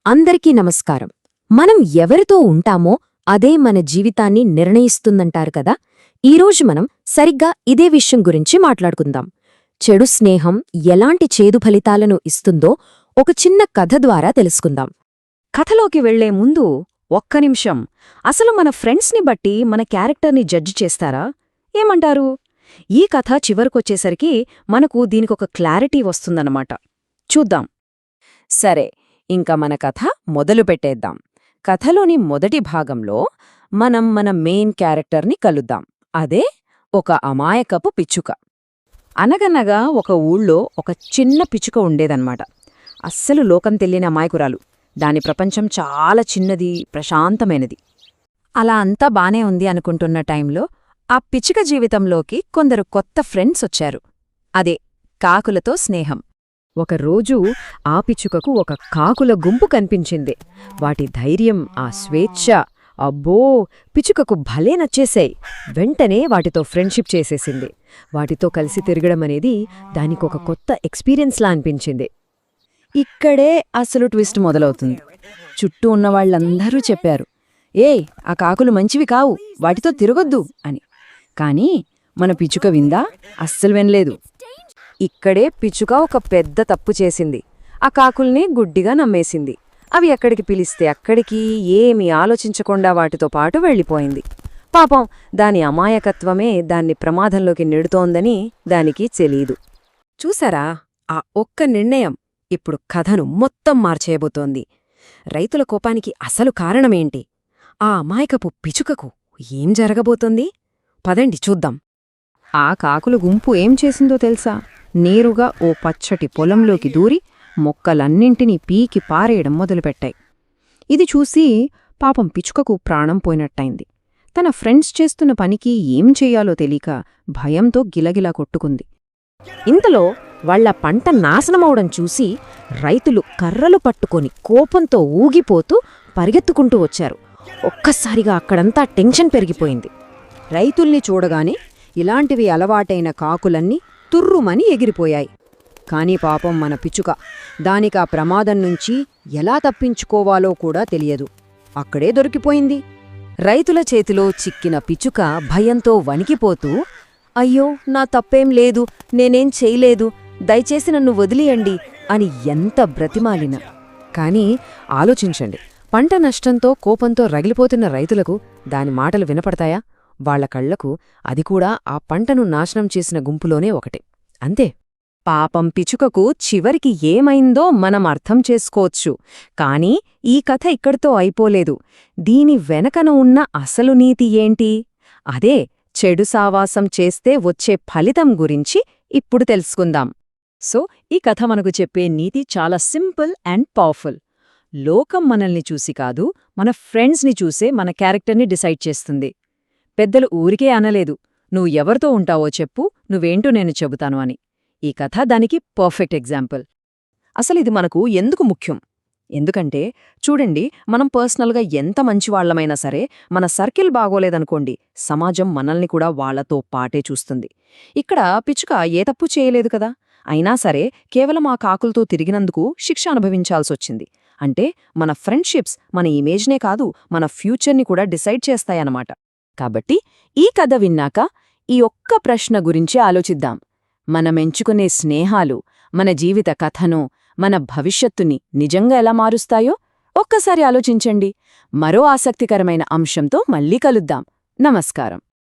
అందరికీ నమస్కారం. మనం ఎవరితో ఉంటామో అదే మన జీవితాన్ని నిర్ణయిస్తుందంటారు కదా. ఈరోజు మనం సరిగ్గా ఇదే విషయం గురించి మాట్లాడుకుందాం. చెడు స్నేహం ఎలాంటి చేదు ఫలితాలను ఇస్తుందో ఒక చిన్న కథ ద్వారా తెలుసుకుందాం. కథలోకి వెళ్లే ముందు ఒక్క నిమిషం, అసలు మన ఫ్రెండ్స్ని బట్టి మన క్యారెక్టర్ని జడ్జి చేస్తారా? ఏమంటారు? ఈ కథ చివరికొచ్చేసరికి మనకు దీనికొక క్లారిటీ వస్తుందన్నమాట. చూద్దాం. సరే, ఇంకా మన కథ మొదలు పెట్టేద్దాం. కథలోని మొదటి భాగంలో మనం మన మెయిన్ క్యారెక్టర్ని కలుద్దాం. అదే ఒక అమాయకపు పిచ్చుక. అనగనగా ఒక ఊళ్ళో ఒక చిన్న పిచ్చుక ఉండేదన్నమాట. అస్సలు లోకం తెలియని అమాయకురాలు. దాని ప్రపంచం చాలా చిన్నది, ప్రశాంతమైనది. అలా అంతా బానే ఉంది అనుకుంటున్న టైంలో ఆ పిచ్చుక జీవితంలోకి కొందరు కొత్త ఫ్రెండ్స్ వచ్చారు. అదే కాకులతో స్నేహం. ఒకరోజు ఆ పిచ్చుకకు ఒక కాకుల గుంపు కనిపించింది. వాటి ధైర్యం, ఆ స్వేచ్ఛ, అబ్బో, పిచ్చుకకు భలే నచ్చేశాయి. వెంటనే వాటితో ఫ్రెండ్షిప్ చేసేసింది. వాటితో కలిసి తిరగడమనేది దానికొక కొత్త ఎక్స్పీరియన్స్లా అనిపించింది. ఇక్కడే అసలు ట్విస్ట్ మొదలవుతుంది. చుట్టూ ఉన్నవాళ్లందరూ చెప్పారు, ఏయ్, ఆ కాకులు మంచివి కావు, వాటితో తిరగొద్దు అని. కాని మన పిచ్చుక విందా? అస్సలు వినలేదు. ఇక్కడే పిచ్చుక ఒక పెద్ద తప్పు చేసింది. ఆ కాకుల్ని గుడ్డిగా నమ్మేసింది. అవి ఎక్కడికి పిలిస్తే అక్కడికి ఏమీ ఆలోచించకుండా వాటితో పాటు వెళ్ళిపోయింది. పాపం, దాని అమాయకత్వమే దాన్ని ప్రమాదంలోకి నెడుతోందని దానికి తెలీదు. చూసారా, ఆ ఒక్క నిర్ణయం ఇప్పుడు కథను మొత్తం మార్చేయబోతోంది. రైతుల కోపానికి అసలు కారణమేంటి? ఆ అమాయకపు పిచ్చుకకు ఏం జరగబోతోంది? పదండి చూద్దాం. ఆ కాకుల గుంపు ఏం చేసిందో తెలుసా? నేరుగా ఓ పచ్చటి పొలంలోకి దూరి మొక్కలన్నింటినీ పీకి పారేయడం మొదలుపెట్టాయి. ఇది చూసి పాపం పిచ్చుకకు ప్రాణం పోయినట్టయింది. తన ఫ్రెండ్స్ చేస్తున్న పనికి ఏం చెయ్యాలో తెలియక భయంతో గిలగిలా కొట్టుకుంది. ఇంతలో వాళ్ల పంట నాశనమవడం చూసి రైతులు కర్రలు పట్టుకొని కోపంతో ఊగిపోతూ పరిగెత్తుకుంటూ వచ్చారు. ఒక్కసారిగా అక్కడంతా టెన్షన్ పెరిగిపోయింది. రైతుల్ని చూడగానే ఇలాంటివి అలవాటైన కాకులన్నీ తుర్రుమని ఎగిరిపోయాయి. కాని పాపం మన పిచ్చుక, దానికా ప్రమాదం నుంచి ఎలా తప్పించుకోవాలో కూడా తెలియదు. అక్కడే దొరికిపోయింది. రైతుల చేతిలో చిక్కిన పిచ్చుక భయంతో వణికిపోతూ, అయ్యో, నా తప్పేం లేదు, నేనేం చేయలేదు, దయచేసి నన్ను వదిలియండి అని ఎంత బ్రతిమాలిన. కాని ఆలోచించండి, పంట నష్టంతో కోపంతో రగిలిపోతున్న రైతులకు దాని మాటలు వినపడతాయా? వాళ్ల కళ్లకు అది కూడా ఆ పంటను నాశనం చేసిన గుంపులోనే ఒకటే. అంతే. పాపం పిచ్చుకకు చివరికి ఏమైందో మనం అర్థం చేసుకోవచ్చు. కాని ఈ కథ ఇక్కడితో అయిపోలేదు. దీని వెనకన ఉన్న అసలు నీతి ఏంటి? అదే చెడు సావాసం చేస్తే వచ్చే ఫలితం గురించి ఇప్పుడు తెలుసుకుందాం. సో, ఈ కథ మనకు చెప్పే నీతి చాలా సింపుల్ అండ్ పవర్ఫుల్. లోకం మనల్ని చూసి కాదు, మన ఫ్రెండ్స్ని చూసే మన క్యారెక్టర్ని డిసైడ్ చేస్తుంది. పెద్దలు ఊరికే అనలేదు, నువ్వు ఎవరితో ఉంటావో చెప్పు, నువ్వేంటో నేను చెబుతాను అని. ఈ కథ దానికి పర్ఫెక్ట్ ఎగ్జాంపుల్. అసలిది మనకు ఎందుకు ముఖ్యం? ఎందుకంటే చూడండి, మనం పర్సనల్గా ఎంత మంచివాళ్లమైనా సరే, మన సర్కిల్ బాగోలేదనుకోండి, సమాజం మనల్ని కూడా వాళ్లతో పాటే చూస్తుంది. ఇక్కడ పిచ్చుక ఏ తప్పు చేయలేదు కదా. అయినా సరే కేవలం ఆ కాకులతో తిరిగినందుకు శిక్ష అనుభవించాల్సొచ్చింది. అంటే మన ఫ్రెండ్షిప్స్ మన ఇమేజ్నే కాదు, మన ఫ్యూచర్ని కూడా డిసైడ్ చేస్తాయన్నమాట. కాబట్టి ఈ కథ విన్నాక ఈ ఒక్క ప్రశ్న గురించి ఆలోచిద్దాం. మనమెంచుకునే స్నేహాలు మన జీవిత కథను, మన భవిష్యత్తుని నిజంగా ఎలా మారుస్తాయో ఒక్కసారి ఆలోచించండి. మరో ఆసక్తికరమైన అంశంతో మళ్ళీ కలుద్దాం. నమస్కారం.